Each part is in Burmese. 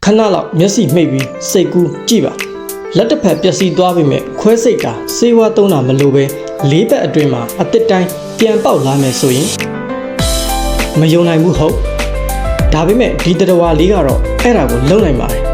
ခဏလောက်မျက်စိမှိတ်ပြီးစိတ်ကူးကြည့်ပါလက်တစ်ဖက်ပျက်စီးသွားပြီမဲ့ခွဲစိတ်တာစေးဝါးသုံးတာမလိုပဲ၄ဘက်အတွင်းမှာအတစ်တိုင်းပြန်ပေါက်လာမယ်ဆိုရင်မယုံနိုင်ဘူးဟုတ်ဒါပေမဲ့ဒီတဝါလေးကတော့အဲ့ဒါကိုလုံနိုင်ပါတယ်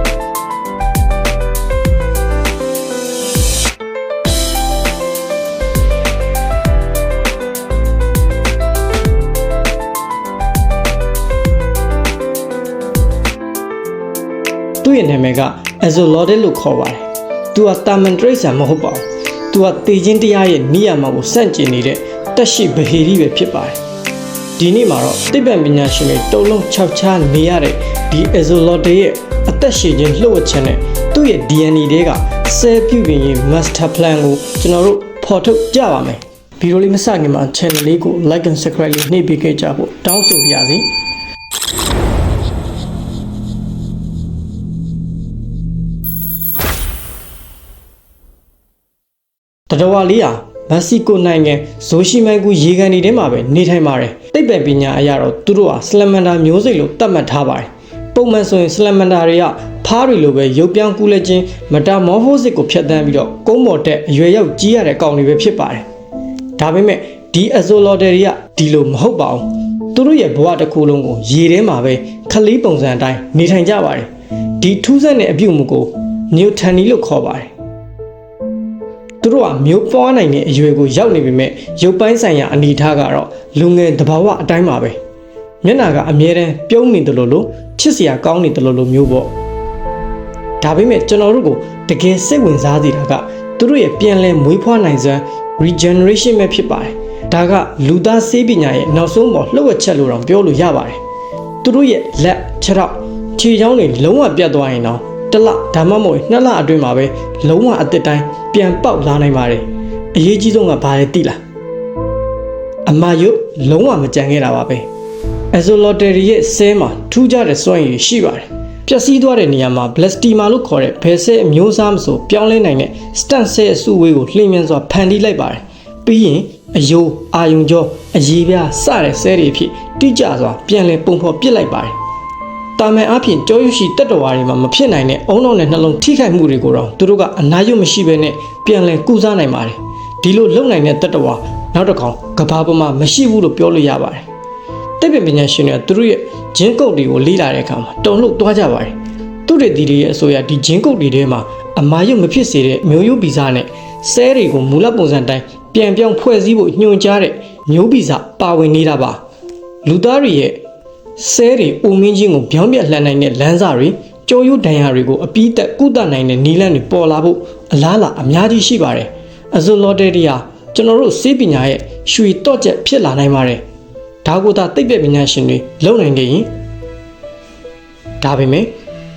သူ့ရဲ့နာမည်က Axolotl လို့ခေါ်ပါတယ်။သူကတာမန်တရိတ်ဆန်မဟုတ်ပါဘူး။သူကတေချင်းတရားရဲ့နိယာမကိုစန့်ကျင်နေတဲ့တက်ရှိဗဟေရီပဲဖြစ်ပါတယ်။ဒီနေ့မှာတော့သိပ္ပံပညာရှင်တွေတုံးလုံးခြောက်ခြားနေရတဲ့ဒီ Axolotl ရဲ့အသက်ရှည်ခြင်းလှုပ်ဝက်ချက်နဲ့သူ့ရဲ့ DNA တွေကဆဲပြုပြင်ရေး master plan ကိုကျွန်တော်တို့ဖော်ထုတ်ကြပါမယ်။ဗီဒီယိုလေးမစခင်မှာ channel လေးကို like and subscribe လေးနှိပ်ပေးခဲ့ကြဖို့တောင်းဆိုပါရစေ။တတော်ဝါလေးဟာမက္ကဆီကိုနိုင်ငံဇိုရှိမိုင်ကူရေကန်တွေထဲမှာပဲနေထိုင်ပါတယ်သိပ္ပံပညာအရတော့သူတို့ဟာဆလမန်ဒါမျိုးစိတ်လို့သတ်မှတ်ထားပါတယ်ပုံမှန်ဆိုရင်ဆလမန်ဒါတွေကဖားတွေလိုပဲရုပ်ပြောင်းကူးလက်ခြင်းမတာမော်ဖိုစစ်ကိုဖျက်ဆီးပြီးတော့ကုန်းပေါ်တက်အရွယ်ရောက်ကြီးရတဲ့ကောင်တွေပဲဖြစ်ပါတယ်ဒါပေမဲ့ဒီ Axolotl တွေကဒီလိုမဟုတ်ပါဘူးသူတို့ရဲ့ဘဝတစ်ခုလုံးကိုရေထဲမှာပဲခလေးပုံစံအတိုင်းနေထိုင်ကြပါတယ်ဒီထူးဆန်းတဲ့အပြုအမူကိုမျိုးထန်နီလို့ခေါ်ပါတယ်သူတို့ကမျိုးပွားနိုင်တဲ့အရွယ်ကိုရောက်နေပေမဲ့ရုပ်ပိုင်းဆိုင်ရာအနေအထားကတော့လူငယ်တဘာဝအတိုင်းပါပဲမျက်နှာကအမြဲတမ်းပြုံးနေတယ်လို့ချစ်စရာကောင်းနေတယ်လို့မျိုးပေါ့ဒါပေမဲ့ကျွန်တော်တို့ကိုတကယ်စိတ်ဝင်စားစေတာကသူတို့ရဲ့ပြန်လဲမွေးဖွားနိုင်စွမ်း regeneration ပဲဖြစ်ပါတယ်ဒါကလူသားဆေးပညာရဲ့နောက်ဆုံးပေါ်လှုပ်ဝက်ချက်လို့တောင်ပြောလို့ရပါတယ်သူတို့ရဲ့လက်ခြေထောက်ခြေချောင်းတွေလုံးဝပြတ်သွားရင်တော့တလဒါမှမဟုတ်2လအတွင်းမှာပဲလုံးဝအသစ်တိုင်းပြန်ပေါက်လာနိုင်ပါတယ်အရေးကြီးဆုံးကဘာလဲသိလားအမာယုလုံးဝမကြံခဲ့တာပါပဲ Axolotl ရဲ့ဆဲမှာထူးခြားတဲ့စွမ်းရည်ရှိပါတယ်ပျက်စီးသွားတဲ့နေရာမှာ Blastema လို့ခေါ်တဲ့ဘယ်ဆဲအမျိုးအစားမဆိုပြောင်းလဲနိုင်တဲ့ stem cell အစုအဝေးကိုလျှင်မြန်စွာဖန်တီးလိုက်ပါတယ်ပြီးရင်အယိုးအာယုံကြောအရည်ပြားစတဲ့ဆဲတွေဖြစ်တိကျစွာပြန်လည်ပုံဖော်ပစ်လိုက်ပါတယ်တာမန်အဖြစ်ကြောရွရှိတက်တော်ဝါတွေမှာမဖြစ်နိုင်တဲ့အုံနောက်နဲ့နှလုံးထိခိုက်မှုတွေကိုတော့သူတို့ကအနာရွတ်မရှိဘဲနဲ့ပြန်လည်ကုစားနိုင်ပါတယ်ဒီလိုလုံနိုင်တဲ့တက်တော်ဝါနောက်တစ်ခေါက်ကဘာပေါ်မှာမရှိဘူးလို့ပြောလို့ရပါတယ်သိပ္ပံပညာရှင်တွေကသူတို့ရဲ့ဂျင်းကုတ်တွေကိုလေ့လာတဲ့အခါမှာတုံ့လှုပ်သွားကြပါတယ်သူတွေဒီတွေရဲ့အဆိုအရဒီဂျင်းကုတ်တွေထဲမှာအမာရွတ်မဖြစ်စေတဲ့မျိုးရိုးဗီဇနဲ့ဆဲတွေကိုမူလပုံစံတိုင်းပြန်ပြောင်းဖွဲ့စည်းဖို့ညွှန်ကြားတဲ့မျိုးဗီဇပါဝင်နေတာပါလူသားတွေရဲ့ဆဲတွေအုံမင်းချင်းကိုပြောင်းပြလှန်နိုင်တဲ့လမ်းစာတွေကြောရိုးဒဏ်ရာတွေကိုအပြီးသက်ကုသနိုင်တဲ့နည်းလမ်းတွေပေါ်လာဖို့အလားအလာအများကြီးရှိပါတယ်။ Axolotl တွေဟာကျွန်တော်တို့ဆေးပညာရဲ့ရွှေတော့ချက်ဖြစ်လာနိုင်ပါတယ်။ဒါကိုသာသိပ္ပံပညာရှင်တွေလုပ်နိုင်ခဲ့ရင်ဒါပေမဲ့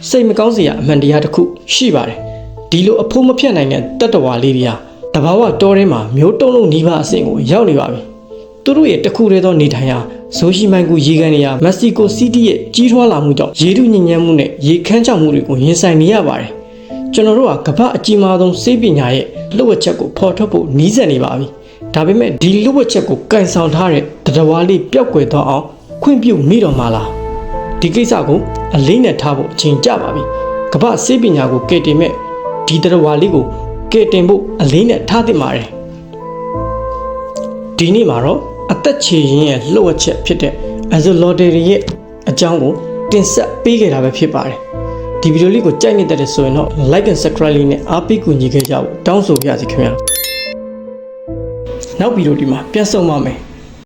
စိတ်မကောင်းစရာအမှန်တရားတစ်ခုရှိပါတယ်။ဒီလိုအဖို့မဖြတ်နိုင်တဲ့တတ္တဝါလေးတွေဟာတဘာဝတောထဲမှာမျိုးတုံးလုံးနီးပါးအဆင့်ကိုရောက်နေပါပြီ။သူတို့ရဲ့တစ်ခုတည်းသောနေထိုင်ရာဇိုရှိမိုင်ကူရေကန်တွေကမက္ကဆီကိုစီးတီးရဲ့ကြီးထွားလာမှုကြောင့်ရေထုညစ်ညမ်းမှုနဲ့ရေခမ်းခြောက်မှုတွေကိုရင်ဆိုင်နေရပါတယ်။ကျွန်တော်တို့ကကမ္ဘာအကြီးမားဆုံးဆေးပညာရဲ့လှုပ်ဝက်ချက်ကိုဖော်ထုတ်ဖို့နီးစပ်နေပါပြီ။ဒါပေမဲ့ဒီလှုပ်ဝက်ချက်ကိုကန်ဆောင်ထားတဲ့တတဝါလေးပျောက်ကွယ်သွားအောင်ခွင့်ပြုမိတော်မှာလား။ဒီကိစ္စကိုအလေးနဲ့ထားဖို့အချိန်ကျပါပြီ။ကမ္ဘာဆေးပညာကိုကယ်တင်မဲ့ဒီတတဝါလေးကိုကယ်တင်ဖို့အလေးနဲ့ထားသင့်ပါတယ်။ဒီနေ့မှာတော့အသက်ချေရင်ရဲ့လှုပ်ဝက်ချက်ဖြစ်တဲ့ Axolotl ရဲ့အကြောင်းကိုတင်ဆက်ပေးခဲ့တာပဲဖြစ်ပါတယ်ဒီဗီဒီယိုလေးကိုကြိုက်နေတဲ့ဆိုရင်တော့ like and subscribe လေးနဲ့အားပေးကူညီခဲ့ကြဖို့တောင်းဆိုပါရစေခင်ဗျာနောက်ဗီဒီယိုဒီမှာပြန်ဆုံပါမယ်